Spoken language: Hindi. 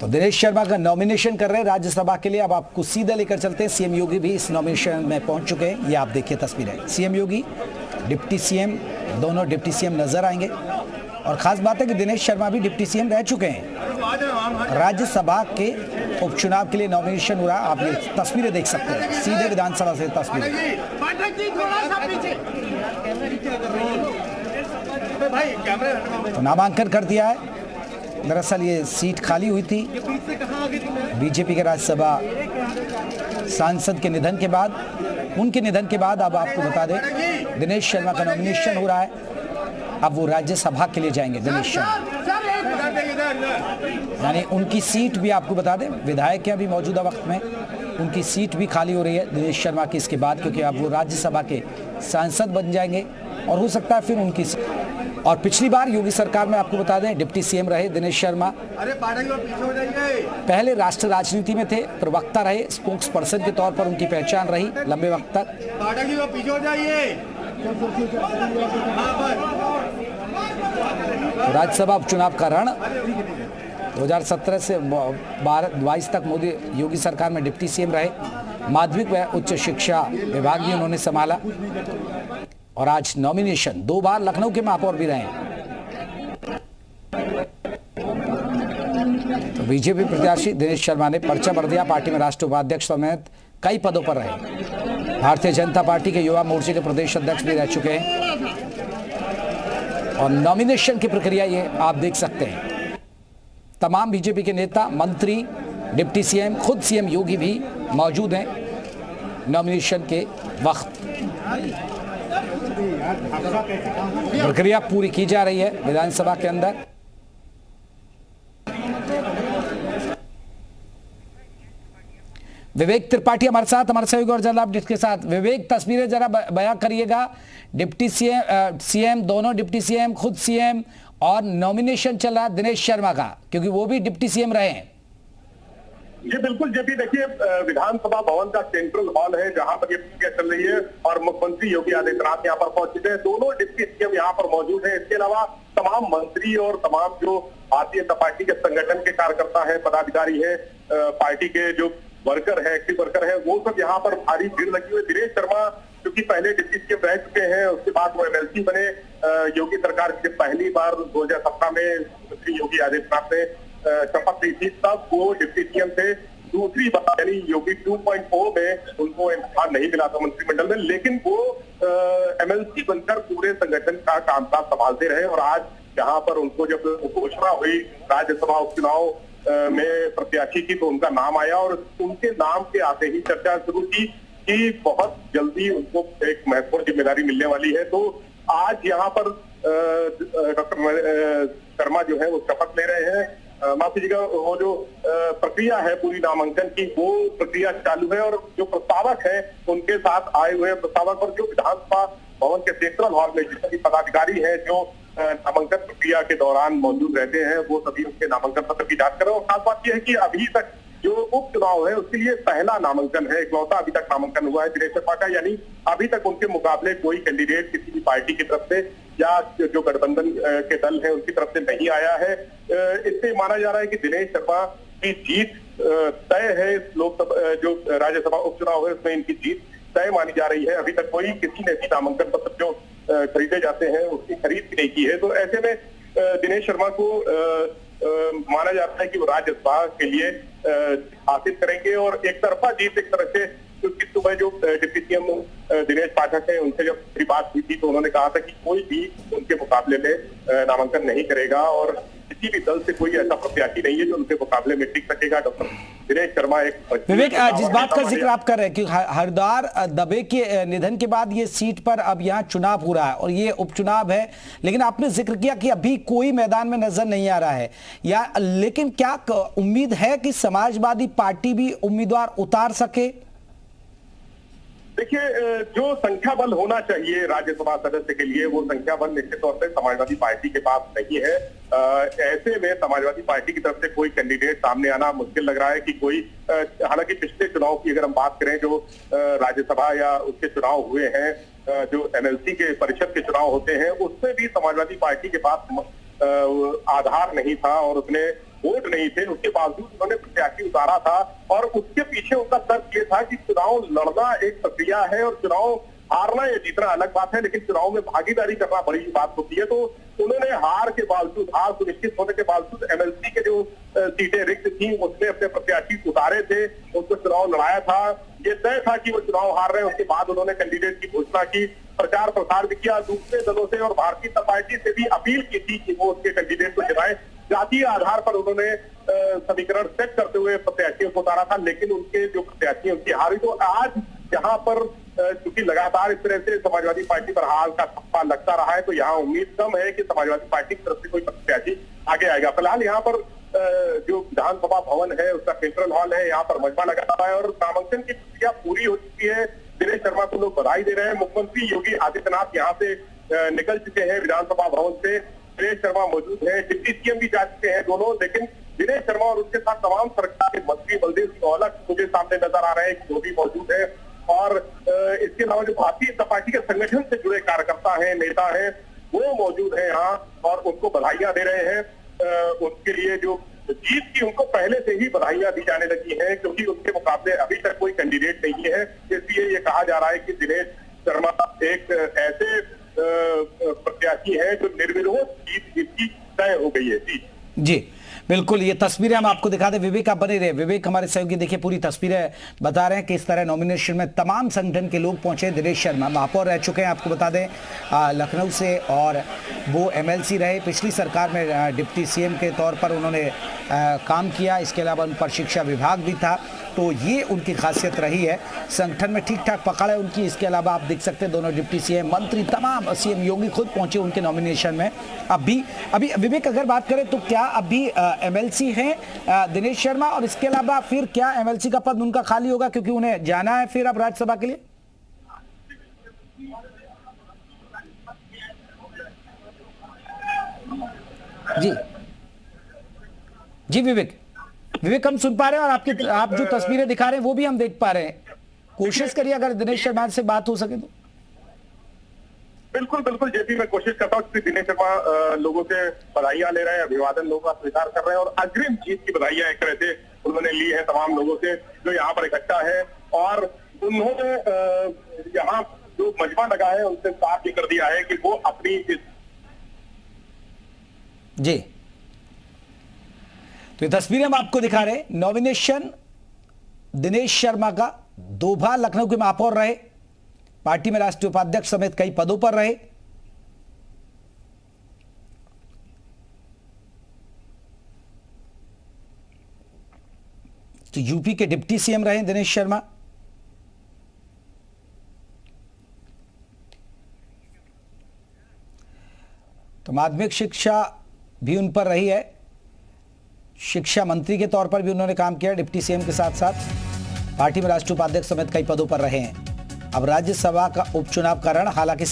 तो दिनेश शर्मा का नॉमिनेशन कर रहे हैं राज्यसभा के लिए। अब आपको सीधा लेकर चलते हैं, सीएम योगी भी इस नॉमिनेशन में पहुंच चुके हैं। ये आप देखिए तस्वीरें, सीएम योगी, डिप्टी सीएम, दोनों डिप्टी सीएम नजर आएंगे। और खास बात है कि दिनेश शर्मा भी डिप्टी सीएम रह चुके हैं। राज्यसभा के उपचुनाव के लिए नॉमिनेशन हो रहा है। आप ये तस्वीरें देख सकते हैं, सीधे विधानसभा से तस्वीरें। तो नामांकन कर दिया है। दरअसल ये सीट खाली हुई थी बीजेपी के राज्यसभा सांसद के निधन के बाद, उनके निधन के बाद। अब आपको बता दें दिनेश शर्मा का नॉमिनेशन हो रहा है। अब वो राज्यसभा के लिए जाएंगे दिनेश शर्मा, यानी उनकी सीट भी आपको बता दें, विधायक हैं अभी मौजूदा वक्त में, उनकी सीट भी खाली हो रही है दिनेश शर्मा की इसके बाद, क्योंकि अब वो राज्यसभा के सांसद बन जाएंगे और हो सकता है फिर उनकी। और पिछली बार योगी सरकार में आपको बता दें डिप्टी सीएम रहे दिनेश शर्मा। पहले राष्ट्र राजनीति में थे, प्रवक्ता रहे, स्पोक्स पर्सन के तौर पर उनकी पहचान रही लंबे वक्त तक। राज्यसभा उपचुनाव का रण 2017 से 22 तक मोदी योगी सरकार में डिप्टी सीएम रहे। माध्यमिक व उच्च शिक्षा विभाग भी उन्होंने संभाला और आज नॉमिनेशन 2 बार लखनऊ के महापौर भी रहे। तो बीजेपी प्रत्याशी दिनेश शर्मा ने पर्चा भर दिया। पार्टी में राष्ट्रीय उपाध्यक्ष समेत कई पदों पर रहे। भारतीय जनता पार्टी के युवा मोर्चे के प्रदेश अध्यक्ष भी रह चुके हैं। और नॉमिनेशन की प्रक्रिया ये आप देख सकते हैं, तमाम बीजेपी के नेता, मंत्री, डिप्टी सीएम, खुद सीएम योगी भी मौजूद हैं नॉमिनेशन के वक्त। प्रक्रिया पूरी की जा रही है विधानसभा के अंदर। विवेक त्रिपाठी हमारे साथ, हमारे सहयोगी और जनरल अपडेट के साथ। विवेक, तस्वीरें जरा बयां करिएगा। डिप्टी सीएम, दोनों डिप्टी सीएम, खुद सीएम, और नॉमिनेशन चल रहा है दिनेश शर्मा का, क्योंकि वो भी डिप्टी सीएम रहे हैं। ये बिल्कुल जेपी, देखिए विधानसभा भवन का सेंट्रल हॉल है जहां पर ये प्रक्रिया चल रही है और मुख्यमंत्री योगी आदित्यनाथ यहाँ पर पहुंचे हैं। दोनों डिप्टी सीएम यहाँ पर मौजूद हैं। इसके अलावा तमाम मंत्री और तमाम जो भारतीय जनता पार्टी के संगठन के कार्यकर्ता है, पदाधिकारी है, पार्टी के जो वर्कर है, एक्टिव वर्कर है, वो सब यहाँ पर भारी भीड़ लगी हुई। दिनेश शर्मा क्योंकि पहले डिप्टी सीएम रह चुके हैं, उसके बाद वो एमएलसी बने योगी सरकार की पहली बार 2017 में मुख्यमंत्री योगी आदित्यनाथ ने शपथ ली थी, तब वो डिप्टी सीएम थे। दूसरी बात यानी योगी 2.0 में उनको स्थान नहीं मिला था मंत्रिमंडल में, लेकिन वो एमएलसी बनकर पूरे संगठन का कामकाज संभालते रहे। और आज यहाँ पर उनको जब घोषणा हुई राज्यसभा उपचुनाव में प्रत्याशी की, तो उनका नाम आया और उनके नाम के आते ही चर्चा शुरू की कि बहुत जल्दी उनको एक महत्वपूर्ण जिम्मेदारी मिलने वाली है। तो आज यहाँ पर डॉक्टर शर्मा जो है वो शपथ ले रहे हैं। माफ कीजिएगा, वो जो प्रक्रिया है पूरी नामांकन की, वो प्रक्रिया चालू है और जो प्रस्तावक है उनके साथ आए हुए प्रस्तावक और जो विधानसभा भवन के सेंट्रल हॉल में जितने पदाधिकारी हैं जो नामांकन प्रक्रिया के दौरान मौजूद रहते हैं, वो सभी उनके नामांकन पत्र की जांच कर रहे हैं। और खास बात यह है कि अभी तक जो उपचुनाव है उसके लिए पहला नामांकन है, इकलौता अभी तक नामांकन हुआ है दिनेश शर्मा का, यानी अभी तक उनके मुकाबले कोई कैंडिडेट किसी भी पार्टी की तरफ से या जो गठबंधन के दल है उनकी तरफ से नहीं आया है। इससे माना जा रहा है कि दिनेश शर्मा की जीत तय है। लोकसभा जो राज्यसभा उपचुनाव है उसमें इनकी जीत तय मानी जा रही है। अभी तक कोई किसी ने भी नामांकन पत्र जो खरीदे जाते हैं उसकी खरीद भी नहीं की है। तो ऐसे में दिनेश शर्मा को माना जाता है कि वो राज्यसभा के लिए हासिल करेंगे और एक तरफा जीत एक तरह से, क्योंकि सुबह जो डिप्टी सीएम दिनेश पाठक है उनसे जब मेरी बात हुई थी तो उन्होंने कहा था कि कोई भी उनके मुकाबले में नामांकन नहीं करेगा और किसी भी दल से कोई ऐसा प्रत्याशी नहीं है जो उनके मुकाबले में टिक सकेगा। डॉक्टर दिनेश शर्मा एक विवेक, जिस बात का जिक्र आप कर रहे हैं कि हरदार दबे के निधन के बाद ये सीट पर अब यहाँ चुनाव हो रहा है और ये उपचुनाव है, लेकिन आपने जिक्र किया कि अभी कोई मैदान में नजर नहीं आ रहा है, या लेकिन क्या उम्मीद है कि समाजवादी पार्टी भी उम्मीदवार उतार सके? देखिए, जो संख्या बल होना चाहिए राज्यसभा सदस्य के लिए, वो संख्या बल निश्चित तौर पे समाजवादी पार्टी के पास नहीं है। ऐसे में समाजवादी पार्टी की तरफ से कोई कैंडिडेट सामने आना मुश्किल लग रहा है कि कोई, हालांकि पिछले चुनाव की अगर हम बात करें, जो राज्यसभा या उसके चुनाव हुए हैं, जो एमएलसी के परिषद के चुनाव होते हैं, उसमें भी समाजवादी पार्टी के पास आधार नहीं था और उसने वोट नहीं थे, उसके बावजूद उन्होंने प्रत्याशी उतारा था। और उसके पीछे उनका तर्क ये था कि चुनाव लड़ना एक प्रक्रिया है और चुनाव हारना या जीतना अलग बात है, लेकिन चुनाव में भागीदारी करना बड़ी बात होती है। तो उन्होंने हार के बावजूद, हार सुनिश्चित होने के बावजूद एमएलसी के जो सीटें रिक्त थी उसमें अपने प्रत्याशी उतारे थे, उनको चुनाव लड़ाया था। ये तय था कि वो चुनाव हार रहे हैं। उसके बाद उन्होंने कैंडिडेट की घोषणा की, प्रचार प्रसार भी किया, दूसरे दलों से और भारतीय जनता पार्टी से भी अपील की थी कि वो उसके कैंडिडेट को जिताएं। जातीय आधार पर उन्होंने समीकरण सेट करते हुए प्रत्याशियों को उतारा था, लेकिन उनके जो प्रत्याशी उनकी हारी। तो आज यहाँ पर क्योंकि लगातार इस तरह से समाजवादी पार्टी पर हार का थप्पा लगता रहा है, तो यहाँ उम्मीद कम है कि समाजवादी पार्टी की तरफ से कोई प्रत्याशी आगे आएगा। फिलहाल यहाँ पर जो विधानसभा भवन है उसका सेंट्रल हॉल है, यहाँ पर मजमा लगा हुआ है और नामांकन की प्रक्रिया पूरी हो चुकी है। दिनेश शर्मा को लोग बधाई दे रहे हैं। मुख्यमंत्री योगी आदित्यनाथ यहाँ से निकल चुके हैं विधानसभा भवन से। दिनेश शर्मा मौजूद है, डिप्टी सीएम भी जा चुके हैं दोनों, लेकिन दिनेश शर्मा और उसके साथ तमाम सरकार के मंत्री बलदेव सिंह औलख मुझे सामने नजर आ रहे हैं कि वो भी मौजूद है। और इसके अलावा जो भारतीय जनता पार्टी के संगठन से जुड़े कार्यकर्ता हैं, नेता हैं, वो मौजूद हैं यहाँ और उनको बधाइयां दे रहे हैं। उनके लिए जो जीत की उनको पहले से ही बधाइयां दी जाने लगी हैं, क्योंकि उनके मुकाबले अभी तक कोई कैंडिडेट नहीं है। इसलिए ये कहा जा रहा है कि दिनेश शर्मा एक ऐसे प्रत्याशी है जो निर्विरोध जीत जिसकी तय हो गई है। जी बिल्कुल, ये तस्वीरें हम आपको दिखा दें। विवेक आप बने रहे। विवेक हमारे सहयोगी देखिए पूरी तस्वीरें बता रहे हैं कि इस तरह नॉमिनेशन में तमाम संगठन के लोग पहुंचे। दिनेश शर्मा महापौर रह चुके हैं, आपको बता दें लखनऊ से, और वो एमएलसी रहे। पिछली सरकार में डिप्टी सीएम के तौर पर उन्होंने काम किया। इसके अलावा उन पर शिक्षा विभाग भी था, तो ये उनकी खासियत रही है। संगठन में ठीक ठाक पकड़ है उनकी। इसके अलावा आप देख सकते हैं दोनों डिप्टी सीएम, मंत्री, तमाम, सीएम योगी खुद पहुंचे उनके नॉमिनेशन में। अभी विवेक अगर बात करें तो क्या अभी एमएलसी हैं दिनेश शर्मा, और इसके अलावा फिर क्या एमएलसी का पद उनका खाली होगा क्योंकि उन्हें जाना है फिर अब राज्यसभा के लिए? जी जी विवेक हम सुन पा रहे हैं और आप जो तस्वीरें दिखा रहे हैं वो भी हम देख पा रहे हैं। कोशिश करिए अगर दिनेश शर्मा से बात हो सके तो। बिल्कुल जेपी, मैं कोशिश करता हूँ कि दिनेश शर्मा लोगों से बधाइयां ले रहे हैं, अभिवादन लोगों का स्वीकार कर रहे हैं और अग्रिम जीत की बधाइयां एक तरह से उन्होंने ली है तमाम लोगों से जो यहाँ पर इकट्ठा है। और उन्होंने यहाँ जो मजमा लगा है उनसे साफ ये कर दिया है कि वो अपनी जी, तो ये तस्वीरें हम आपको दिखा रहे हैं। नॉमिनेशन दिनेश शर्मा का, 2 बार लखनऊ के महापौर रहे, पार्टी में राष्ट्रीय उपाध्यक्ष समेत कई पदों पर रहे। तो यूपी के डिप्टी सीएम रहे दिनेश शर्मा। तो माध्यमिक शिक्षा भी उन पर रही है, शिक्षा मंत्री के तौर पर भी उन्होंने काम किया डिप्टी सीएम के साथ साथ। पार्टी में राष्ट्रीय उपाध्यक्ष समेत कई पदों पर रहे हैं। अब राज्यसभा का उपचुनाव का रण, हालांकि